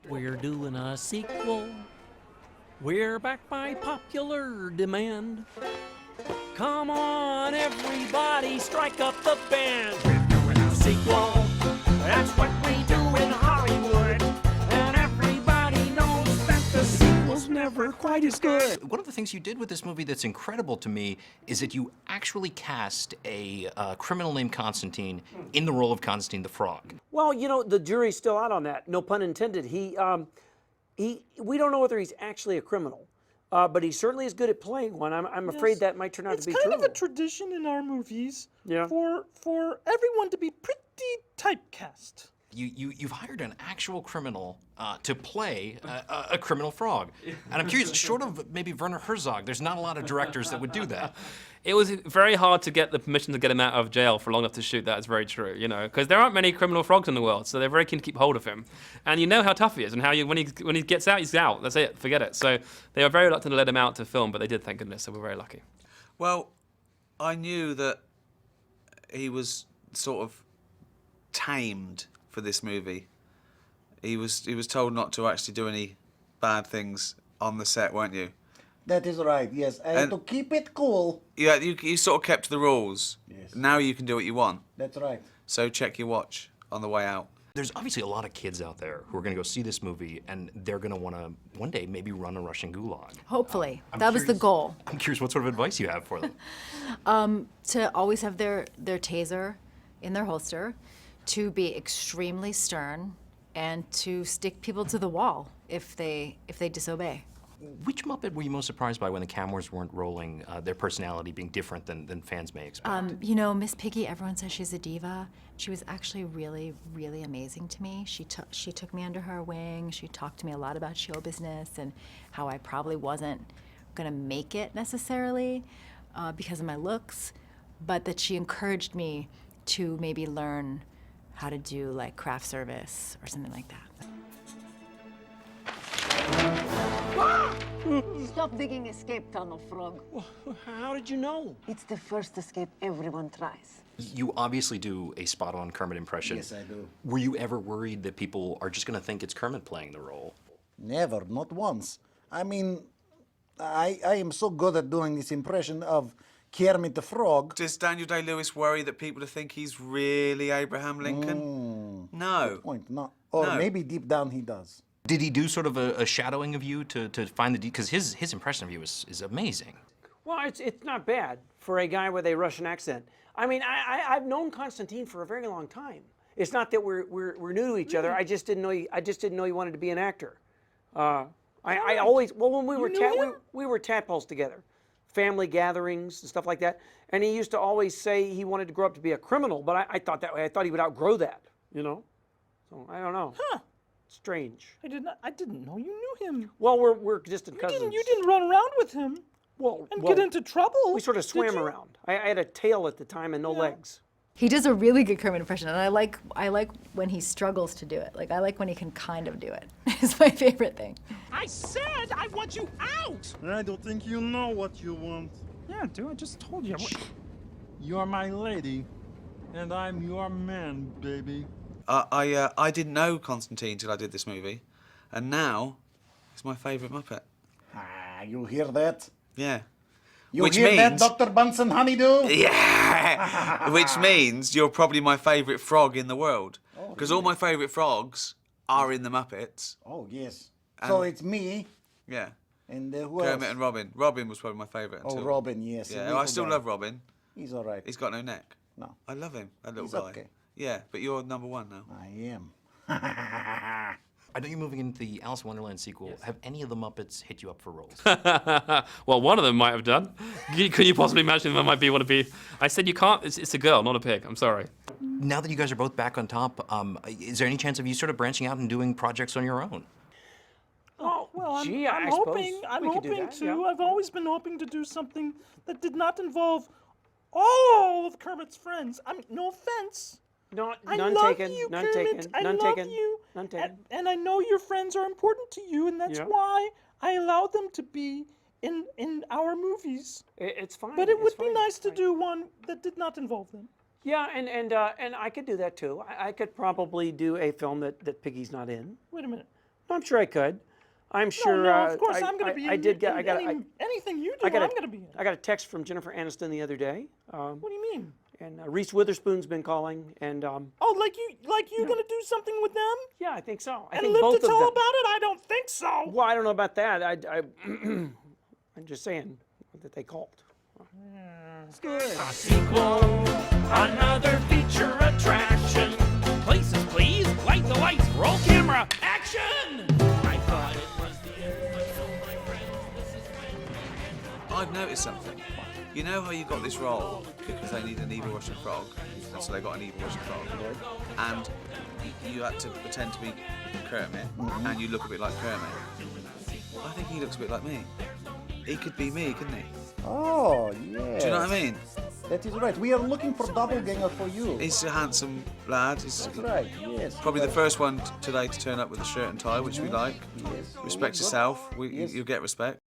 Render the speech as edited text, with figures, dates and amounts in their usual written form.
We're doing a sequel. We're back by popular demand. Come on, everybody, strike up the band. We're doing a sequel. That's what we do in Hollywood. And everybody knows that the sequel's never quite as good. One of the things you did with this movie that's incredible to me is that you actually cast a criminal named Constantine in the role of Constantine the Frog. Well, you know, the jury's still out on that. No pun intended. We don't know whether he's actually a criminal, but he certainly is good at playing one. I'm afraid that might turn out to be true. It's kind of a tradition in our movies for everyone to be pretty typecast. You've hired an actual criminal to play a criminal frog. And I'm curious, short of maybe Werner Herzog, there's not a lot of directors that would do that. It was very hard to get the permission to get him out of jail for long enough to shoot that. It's very true, you know, because there aren't many criminal frogs in the world, so they're very keen to keep hold of him. And you know how tough he is, and how when he gets out, he's out. That's it. Forget it. So they were very reluctant to let him out to film, but they did, thank goodness. So we're very lucky. Well, I knew that he was sort of tamed for this movie. He was told not to actually do any bad things on the set, weren't you? That is right, yes. And to keep it cool. Yeah, you sort of kept to the rules. Yes. Now you can do what you want. That's right. So check your watch on the way out. There's obviously a lot of kids out there who are going to go see this movie, and they're going to want to, one day, maybe run a Russian gulag. Hopefully. That was the goal. I'm curious what sort of advice you have for them. To always have their taser in their holster, to be extremely stern, and to stick people to the wall if they disobey. Which Muppet were you most surprised by when the cameras weren't rolling, their personality being different than fans may expect? You know, Miss Piggy, everyone says she's a diva. She was actually really, really amazing to me. She took me under her wing. She talked to me a lot about show business and how I probably wasn't gonna make it necessarily because of my looks, but that she encouraged me to maybe learn how to do like craft service or something like that. Stop digging escape tunnel, Frog. How did you know? It's the first escape everyone tries. You obviously do a spot-on Kermit impression. Yes, I do. Were you ever worried that people are just going to think it's Kermit playing the role? Never, not once. I mean, I am so good at doing this impression of Kermit the Frog. Does Daniel Day-Lewis worry that people think he's really Abraham Lincoln? No. Good point, no. Or No. maybe deep down he does. Did he do sort of a shadowing of you to find the... Because his impression of you is amazing. Well, it's not bad for a guy with a Russian accent. I mean, I've known Constantine for a very long time. It's not that we're new to each other. I just didn't know he wanted to be an actor. I always when we were tadpoles together, family gatherings and stuff like that. And he used to always say he wanted to grow up to be a criminal, but I thought that way. I thought he would outgrow that, you know. So I don't know. Huh. Strange. I didn't know you knew him. Well, we're distant cousins. You didn't run around with him and get into trouble. We sort of swam around. I had a tail at the time and no legs. He does a really good Kermit impression, and I like when he struggles to do it. Like, I like when he can kind of do it. It's my favorite thing. I said I want you out! I don't think you know what you want. Yeah, dude, I just told you. You're my lady, and I'm your man, baby. I didn't know Constantine till I did this movie, and now he's my favourite Muppet. Ah, you hear that? Yeah. You hear that, Dr. Bunsen Honeydew? Yeah! Which means you're probably my favourite frog in the world. Because all my favourite frogs are in the Muppets. Oh, yes. So it's me. Yeah. And who Kermit else? and Robin. Robin was probably my favourite. Oh, Robin, yes. Yeah, I still love Robin. He's all right. He's got no neck. No. I love him, that little He's guy. okay. Yeah, but you're number one now. I am. I know you're moving into the Alice in Wonderland sequel. Yes. Have any of the Muppets hit you up for roles? Well, one of them might have done. Could you possibly imagine there might be one to be? I said you can't. It's a girl, not a pig. I'm sorry. Now that you guys are both back on top, is there any chance of you sort of branching out and doing projects on your own? Oh, Well, gee, I'm I hoping. suppose I'm we could do hoping that, to. yeah. I've always been hoping to do something that did not involve all of Kermit's friends. No offense. None love taken. you, None Kermit. taken. I None love taken. you. None taken. And I know your friends are important to you, and that's Yeah. why I allowed them to be in our movies. It's fine. But it it's would be fine, nice it's to fine. do one that did not involve them. Yeah, and I could do that too. I could probably do a film that Piggy's not in. Wait a minute. I'm sure I could. I'm sure. No, of course I'm going to be I in, did get. in I got. anything you do, I I'm got going to be in. I got a text from Jennifer Aniston the other day. What do you mean? And Reese Witherspoon's been calling, and Oh, like you going to do something with them? yeah, I think so. I And think live both to of tell them. about it? I don't think so. Well, I don't know about that. I'm just saying that they called. A sequel, another feature attraction. Places, please. Light the lights. Roll camera. Action! I thought it was the end, but no, my friends, this is when... I've noticed something. You know how you got this role because they need an evil Russian frog, and so they got an evil Russian frog, and you had to pretend to be Kermit, and you look a bit like Kermit. I think he looks a bit like me. He could be me, couldn't he? Oh, yeah. Do you know what I mean? That is right. We are looking for doppelganger for you. He's a handsome lad. He's That's right, yes. probably the first one today to turn up with a shirt and tie, which we like. Yes. Respect Good. yourself. Yes. You'll get respect.